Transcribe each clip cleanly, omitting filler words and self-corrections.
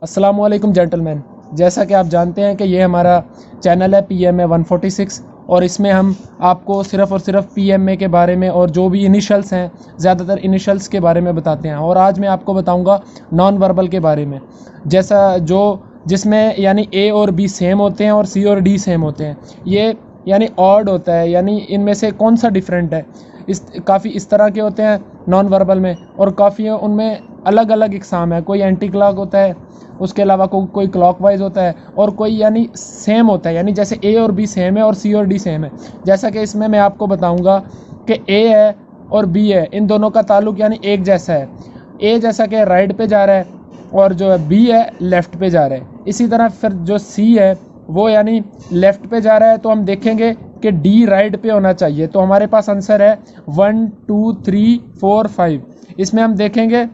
अस्सलामुअलैकुम जेंटलमैन। जैसा कि आप जानते हैं कि ये हमारा चैनल है PMA 146 और इसमें हम आपको सिर्फ़ और सिर्फ PMA के बारे में और जो भी इनिशियल्स हैं, ज़्यादातर इनिशियल्स के बारे में बताते हैं। और आज मैं आपको बताऊंगा नॉन वर्बल के बारे में, जिसमें यानी A और B सेम होते हैं और C और D सेम होते हैं। ये यानी ऑड होता है, यानी इनमें से कौन सा डिफरेंट है। काफ़ी इस तरह के होते हैं नॉन वर्बल में, और काफ़ी उनमें अलग अलग इकसाम है। कोई एंटी क्लॉक होता है, उसके अलावा कोई क्लॉकवाइज होता है, और कोई यानी सेम होता है, यानी जैसे A और B सेम है और C और D सेम है। जैसा कि इसमें मैं आपको बताऊंगा कि A है और B है, इन दोनों का ताल्लुक यानी एक जैसा है। A जैसा कि राइट पे जा रहा है और जो B है लेफ़्ट पे जा रहा है। इसी तरह फिर जो C है वो यानी लेफ़्ट पे जा रहा है, तो हम देखेंगे कि D राइट पे होना चाहिए। तो हमारे पास आंसर है 1 2 3 4 5। इसमें हम देखेंगे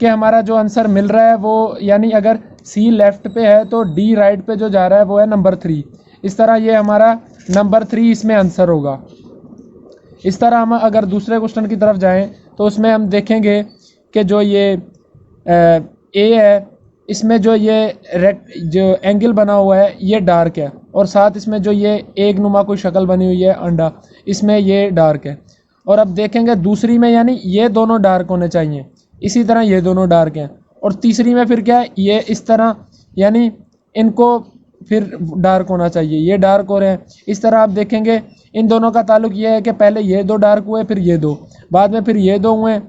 कि हमारा जो आंसर मिल रहा है वो यानी अगर C लेफ़्ट पे है तो D राइट पे जो जा रहा है वो है नंबर 3। इस तरह ये हमारा नंबर 3 इसमें आंसर होगा। इस तरह हम अगर दूसरे क्वेश्चन की तरफ जाएं तो उसमें हम देखेंगे कि जो ये A है, इसमें जो जो एंगल बना हुआ है ये डार्क है, और साथ इसमें जो ये एक नुमा कोई शक्ल बनी हुई है अंडा, इसमें ये डार्क है। और अब देखेंगे दूसरी में यानी ये दोनों डार्क होने चाहिए, इसी तरह ये दोनों डार्क हैं। और तीसरी में फिर क्या है, ये इस तरह यानी इनको फिर डार्क होना चाहिए, ये डार्क हो रहे हैं। इस तरह आप देखेंगे इन दोनों का ताल्लुक ये है कि पहले ये दो डार्क हुए, फिर ये दो, बाद में फिर ये दो हुए,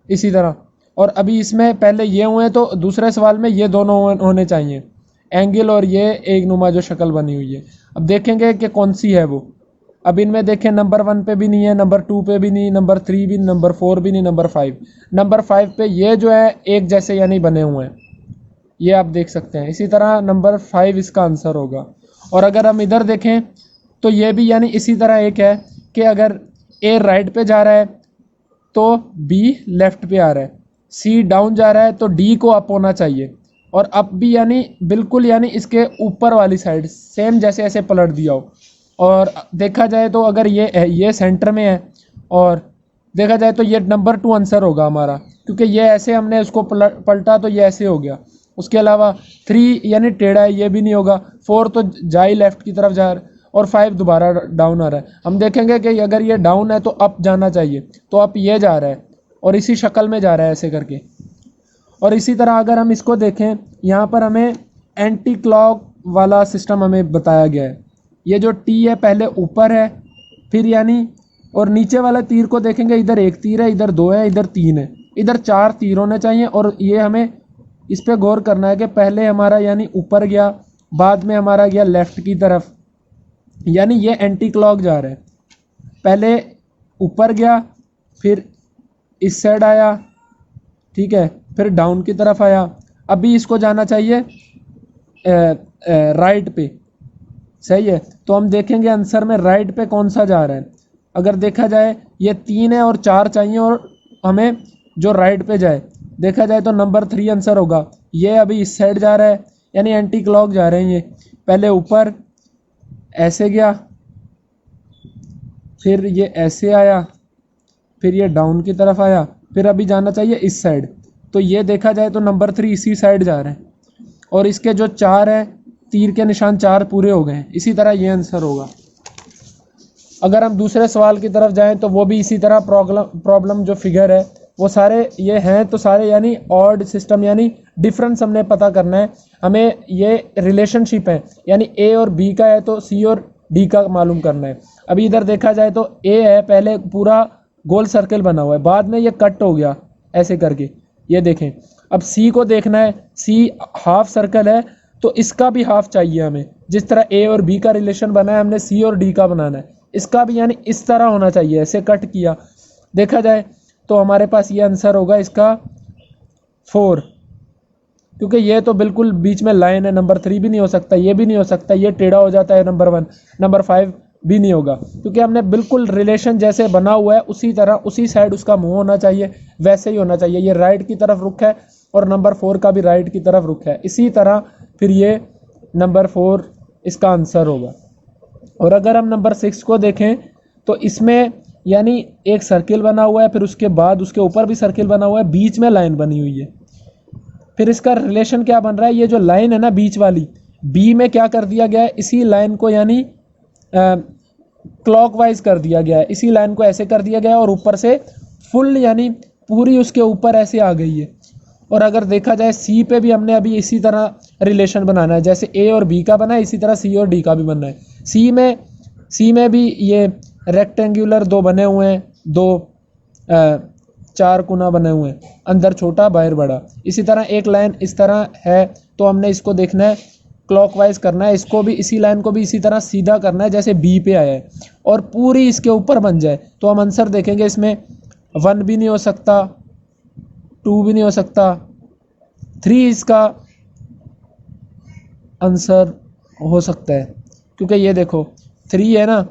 इसी तरह। और अभी इसमें पहले ये हुए तो दूसरे सवाल में ये दोनों होने चाहिए, एंगल और ये एक नुमा जो शक्ल बनी हुई है। अब देखेंगे कि कौन सी है वो। अब इनमें देखें नंबर 1 पे भी नहीं है, नंबर 2 पे भी नहीं, नंबर 3 भी, नंबर 4 भी नहीं, नंबर 5। नंबर 5 पे ये जो है एक जैसे यानी बने हुए हैं, ये आप देख सकते हैं। इसी तरह नंबर 5 इसका आंसर होगा। और अगर हम इधर देखें तो ये भी यानी इसी तरह एक है कि अगर A राइट पे जा रहा है तो B लेफ़्ट पे आ रहा है, C डाउन जा रहा है तो D को अप होना चाहिए, और अप भी यानी बिल्कुल यानी इसके ऊपर वाली साइड सेम जैसे ऐसे पलट दिया हो। और देखा जाए तो अगर ये सेंटर में है, और देखा जाए तो ये नंबर 2 आंसर होगा हमारा, क्योंकि ये ऐसे हमने उसको पलटा तो ये ऐसे हो गया। उसके अलावा 3 यानी टेढ़ा है, ये भी नहीं होगा। 4 तो जा ही लेफ़्ट की तरफ जा रहा है, और 5 दोबारा डाउन आ रहा है। हम देखेंगे कि अगर ये डाउन है तो अप जाना चाहिए, तो अप ये जा रहा है और इसी शक्ल में जा रहा है ऐसे करके। और इसी तरह अगर हम इसको देखें, यहाँ पर हमें एंटी क्लॉक वाला सिस्टम हमें बताया गया है। ये जो T है पहले ऊपर है, फिर यानी और नीचे वाला तीर को देखेंगे, इधर एक तीर है, इधर 2 है, इधर 3 है, इधर 4 तीर होने चाहिए। और ये हमें इस पे गौर करना है कि पहले हमारा यानी ऊपर गया, बाद में हमारा गया लेफ़्ट की तरफ, यानी ये एंटी क्लॉक जा रहा है। पहले ऊपर गया, फिर इस साइड आया, ठीक है, फिर डाउन की तरफ आया। अभी इसको जाना चाहिए राइट पे, सही है। तो हम देखेंगे आंसर में राइट पे कौन सा जा रहा है। अगर देखा जाए ये 3 है और 4 चाहिए, और हमें जो राइट पे जाए, देखा जाए तो नंबर 3 आंसर होगा। ये अभी इस साइड जा रहा है, यानी एंटी क्लॉक जा रहे हैं। ये पहले ऊपर ऐसे गया, फिर ये ऐसे आया, फिर ये डाउन की तरफ आया, फिर अभी जाना चाहिए इस साइड। तो ये देखा जाए तो नंबर 3 इसी साइड जा रहे हैं, और इसके जो 4 है, तीर के निशान 4 पूरे हो गए। इसी तरह ये आंसर होगा। अगर हम दूसरे सवाल की तरफ जाएं तो वो भी इसी तरह प्रॉब्लम जो फिगर है वो सारे ये हैं, तो सारे यानी ऑड सिस्टम, यानी डिफरेंस हमने पता करना है। हमें ये रिलेशनशिप है, यानी A और B का है तो C और D का मालूम करना है। अभी इधर देखा जाए तो A है, पहले पूरा गोल सर्कल बना हुआ है, बाद में ये कट हो गया ऐसे करके, ये देखें। अब C को देखना है, C हाफ सर्कल है तो इसका भी हाफ चाहिए हमें। जिस तरह A और B का रिलेशन बना है, हमने C और D का बनाना है। इसका भी यानी इस तरह होना चाहिए, ऐसे कट किया। देखा जाए तो हमारे पास ये आंसर होगा इसका 4, क्योंकि ये तो बिल्कुल बीच में लाइन है। नंबर 3 भी नहीं हो सकता, ये भी नहीं हो सकता, ये टेढ़ा हो जाता है नंबर 1। नंबर 5 भी नहीं होगा, क्योंकि हमने बिल्कुल रिलेशन जैसे बना हुआ है उसी तरह उसी साइड उसका मुंह होना चाहिए, वैसे ही होना चाहिए। ये राइट की तरफ रुख है और नंबर 4 का भी राइट की तरफ रुख है, इसी तरह फिर ये नंबर 4 इसका आंसर होगा। और अगर हम नंबर 6 को देखें तो इसमें यानी एक सर्किल बना हुआ है, फिर उसके बाद उसके ऊपर भी सर्किल बना हुआ है, बीच में लाइन बनी हुई है। फिर इसका रिलेशन क्या बन रहा है, ये जो लाइन है ना बीच वाली, बी में क्या कर दिया गया है, इसी लाइन को यानी क्लॉकवाइज कर दिया गया है, इसी लाइन को ऐसे कर दिया गया है और ऊपर से फुल यानी पूरी उसके ऊपर ऐसे आ गई है। और अगर देखा जाए सी पे भी हमने अभी इसी तरह रिलेशन बनाना है, जैसे ए और बी का बना है इसी तरह सी और डी का भी बनना है। सी में भी ये रेक्टेंगुलर दो बने हुए हैं, दो चार कोना बने हुए हैं, अंदर छोटा बाहर बड़ा। इसी तरह एक लाइन इस तरह है तो हमने इसको देखना है क्लॉकवाइज करना है, इसको भी इसी लाइन को भी इसी तरह सीधा करना है जैसे बी पे आया है और पूरी इसके ऊपर बन जाए। तो हम आंसर देखेंगे इसमें 1 भी नहीं हो सकता, 2 भी नहीं हो सकता, 3 इसका आंसर हो सकता है। क्योंकि ये देखो 3 है ना,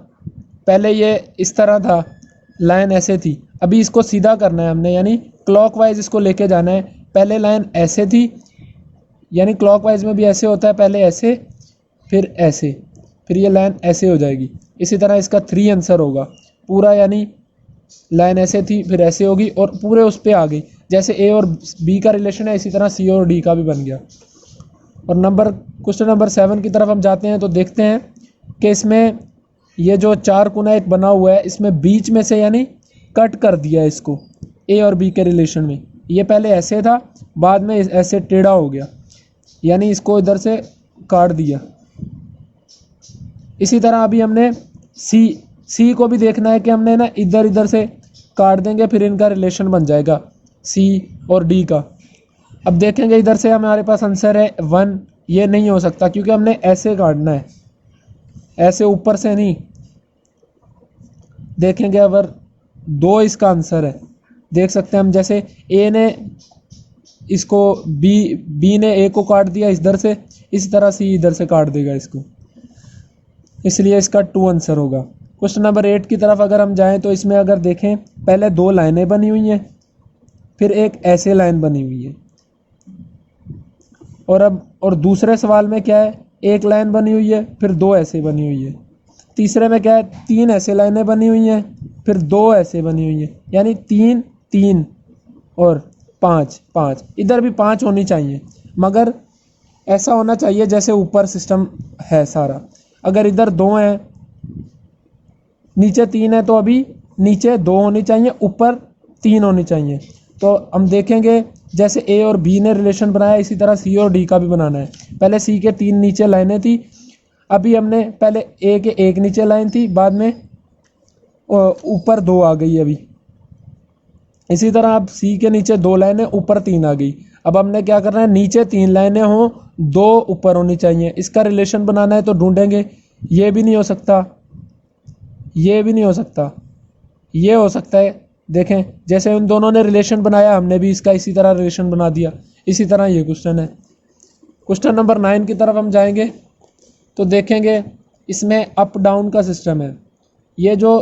पहले ये इस तरह था, लाइन ऐसे थी, अभी इसको सीधा करना है हमने यानी क्लॉकवाइज इसको लेके जाना है। पहले लाइन ऐसे थी यानी क्लॉकवाइज में भी ऐसे होता है, पहले ऐसे फिर ऐसे, फिर ये लाइन ऐसे हो जाएगी। इसी तरह इसका 3 आंसर होगा पूरा, यानी लाइन ऐसे थी फिर ऐसे होगी और पूरे उस पर आ गई। जैसे ए और बी का रिलेशन है इसी तरह सी और डी का भी बन गया। और क्वेश्चन नंबर 7 की तरफ हम जाते हैं तो देखते हैं कि इसमें ये जो चार कोना एक बना हुआ है इसमें बीच में से यानी कट कर दिया है इसको ए और बी के रिलेशन में। ये पहले ऐसे था, बाद में ऐसे टेढ़ा हो गया, यानी इसको इधर से काट दिया। इसी तरह अभी हमने सी को भी देखना है कि हमने ना इधर इधर से काट देंगे फिर इनका रिलेशन बन जाएगा सी और डी का। अब देखेंगे इधर से हमारे पास आंसर है 1, ये नहीं हो सकता क्योंकि हमने ऐसे काटना है, ऐसे ऊपर से नहीं। देखेंगे अगर 2 इसका आंसर है, देख सकते हैं हम, जैसे ए ने इसको बी ने ए को काट दिया इधर से, इसी तरह सी इधर से काट देगा इसको, इसलिए इसका 2 आंसर होगा। क्वेश्चन नंबर 8 की तरफ अगर हम जाएं तो इसमें अगर देखें पहले 2 लाइनें बनी हुई हैं, फिर एक ऐसे लाइन बनी हुई है, और दूसरे सवाल में क्या है, एक लाइन बनी हुई है फिर 2 ऐसे बनी हुई है। तीसरे में क्या है, 3 ऐसे लाइनें बनी हुई हैं फिर 2 ऐसे बनी हुई हैं, यानी 3 3 और 5 5। इधर भी 5 होनी चाहिए, मगर ऐसा होना चाहिए जैसे ऊपर सिस्टम है सारा। अगर इधर 2 हैं नीचे 3 है तो अभी नीचे 2 होनी चाहिए, ऊपर 3 होनी चाहिए। तो हम देखेंगे जैसे ए और बी ने रिलेशन बनाया इसी तरह सी और डी का भी बनाना है। पहले सी के 3 नीचे लाइनें थी, अभी हमने पहले ए के 1 नीचे लाइन थी, बाद में ऊपर 2 आ गई अभी। इसी तरह अब सी के नीचे 2 लाइनें, ऊपर 3 आ गई। अब हमने क्या करना है, नीचे 3 लाइनें हों, 2 ऊपर होनी चाहिए। इसका रिलेशन बनाना है तो ढूंढेंगे, ये भी नहीं हो सकता, ये भी नहीं हो सकता, ये हो सकता है। देखें जैसे उन दोनों ने रिलेशन बनाया हमने भी इसका इसी तरह रिलेशन बना दिया। इसी तरह ये क्वेश्चन है। क्वेश्चन नंबर 9 की तरफ हम जाएंगे तो देखेंगे इसमें अप डाउन का सिस्टम है। ये जो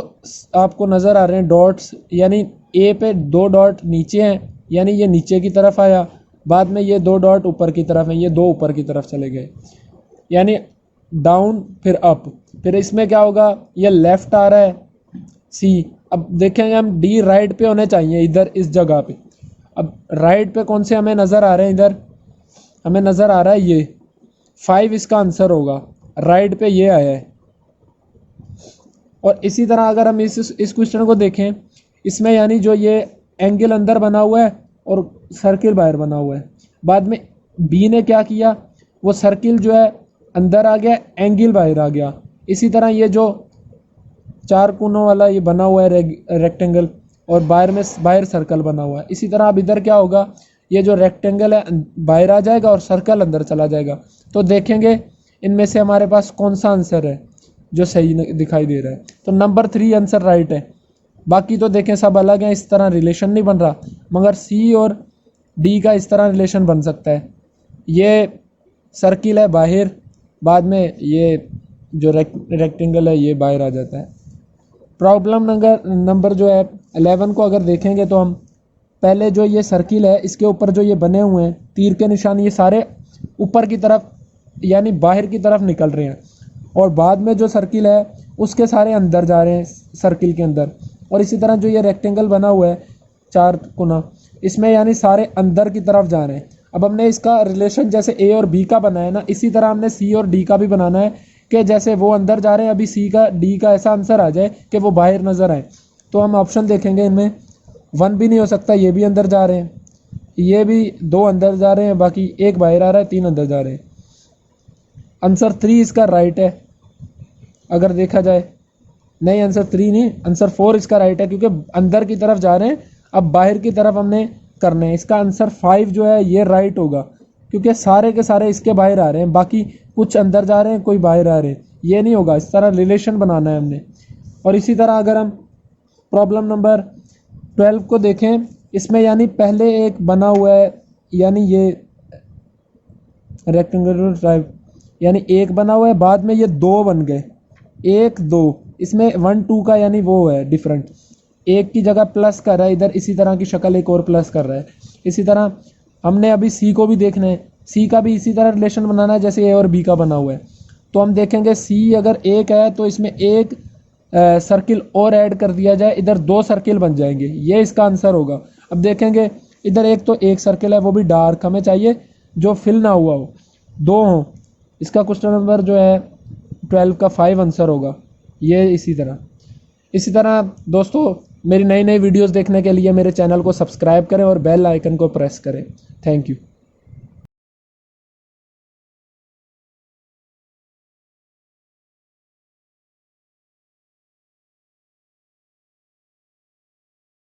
आपको नज़र आ रहे हैं डॉट्स, यानी ए पे 2 डॉट नीचे हैं, यानी ये नीचे की तरफ आया, बाद में ये 2 डॉट ऊपर की तरफ हैं, ये 2 ऊपर की तरफ चले गए, यानी डाउन फिर अप। फिर इसमें क्या होगा, ये लेफ़्ट आ रहा है सी। अब देखेंगे हम डी राइट पे होने चाहिए इधर इस जगह पे। अब राइट पे कौन से हमें नज़र आ रहे हैं, इधर हमें नज़र आ रहा है ये 5 इसका आंसर होगा, राइट पे ये आया है। और इसी तरह अगर हम इस क्वेश्चन को देखें, इसमें यानी जो ये एंगल अंदर बना हुआ है और सर्किल बाहर बना हुआ है, बाद में बी ने क्या किया, वो सर्किल जो है अंदर आ गया, एंगल बाहर आ गया। इसी तरह ये जो 4 कोनों वाला ये बना हुआ है रेक्टेंगल, और बाहर सर्कल बना हुआ है। इसी तरह अब इधर क्या होगा, ये जो रेक्टेंगल है बाहर आ जाएगा और सर्कल अंदर चला जाएगा। तो देखेंगे इनमें से हमारे पास कौन सा आंसर है जो सही दिखाई दे रहा है। तो नंबर 3 आंसर राइट है। बाकी तो देखें सब अलग हैं, इस तरह रिलेशन नहीं बन रहा, मगर सी और डी का इस तरह रिलेशन बन सकता है। ये सर्किल है बाहर, बाद में ये जो रेक्टेंगल है ये बाहर आ जाता है। प्रॉब्लम नंबर जो है 11 को अगर देखेंगे तो हम पहले जो ये सर्किल है इसके ऊपर जो ये बने हुए हैं तीर के निशान, ये सारे ऊपर की तरफ यानी बाहर की तरफ निकल रहे हैं, और बाद में जो सर्किल है उसके सारे अंदर जा रहे हैं सर्किल के अंदर। और इसी तरह जो ये रेक्टेंगल बना हुआ है 4 कोना, इसमें यानी सारे अंदर की तरफ जा रहे हैं। अब हमने इसका रिलेशन जैसे ए और बी का बनाया ना, इसी तरह हमने सी और डी का भी बनाना है कि जैसे वो अंदर जा रहे हैं अभी सी का डी का ऐसा आंसर आ जाए कि वो बाहर नज़र आए। तो हम ऑप्शन देखेंगे, इनमें 1 भी नहीं हो सकता, ये भी अंदर जा रहे हैं, ये भी 2 अंदर जा रहे हैं, बाकी 1 बाहर आ रहा है, 3 अंदर जा रहे हैं। आंसर 3 इसका राइट है अगर देखा जाए। नहीं, आंसर 3 नहीं, आंसर 4 इसका राइट है, क्योंकि अंदर की तरफ जा रहे हैं, अब बाहर की तरफ हमने करना है। इसका आंसर 5 जो है ये राइट होगा, क्योंकि सारे के सारे इसके बाहर आ रहे हैं, बाकी कुछ अंदर जा रहे हैं, कोई बाहर आ रहे हैं, ये नहीं होगा। इस तरह रिलेशन बनाना है हमने। और इसी तरह अगर हम प्रॉब्लम नंबर 12 को देखें, इसमें यानी पहले एक बना हुआ है, यानी ये रेक्टेंगुलर टाइप, यानी एक बना हुआ है, बाद में ये 2 बन गए, 1 2, इसमें 1 2 का यानी वो है डिफरेंट, एक की जगह प्लस कर रहा है, इधर इसी तरह की शक्ल एक और प्लस कर रहा है। इसी तरह हमने अभी सी को भी देखना है, सी का भी इसी तरह रिलेशन बनाना है जैसे ए और बी का बना हुआ है। तो हम देखेंगे सी अगर एक है तो इसमें एक सर्किल और ऐड कर दिया जाए, इधर 2 सर्किल बन जाएंगे, ये इसका आंसर होगा। अब देखेंगे इधर एक तो एक सर्किल है, वो भी डार्क, हमें चाहिए जो फिल ना हुआ हो, 2 हो। इसका क्वेश्चन नंबर जो है 12 का 5 आंसर होगा। ये इसी तरह दोस्तों, मेरी नई नई वीडियोस देखने के लिए मेरे चैनल को सब्सक्राइब करें और बेल आइकन को प्रेस करें। Thank you.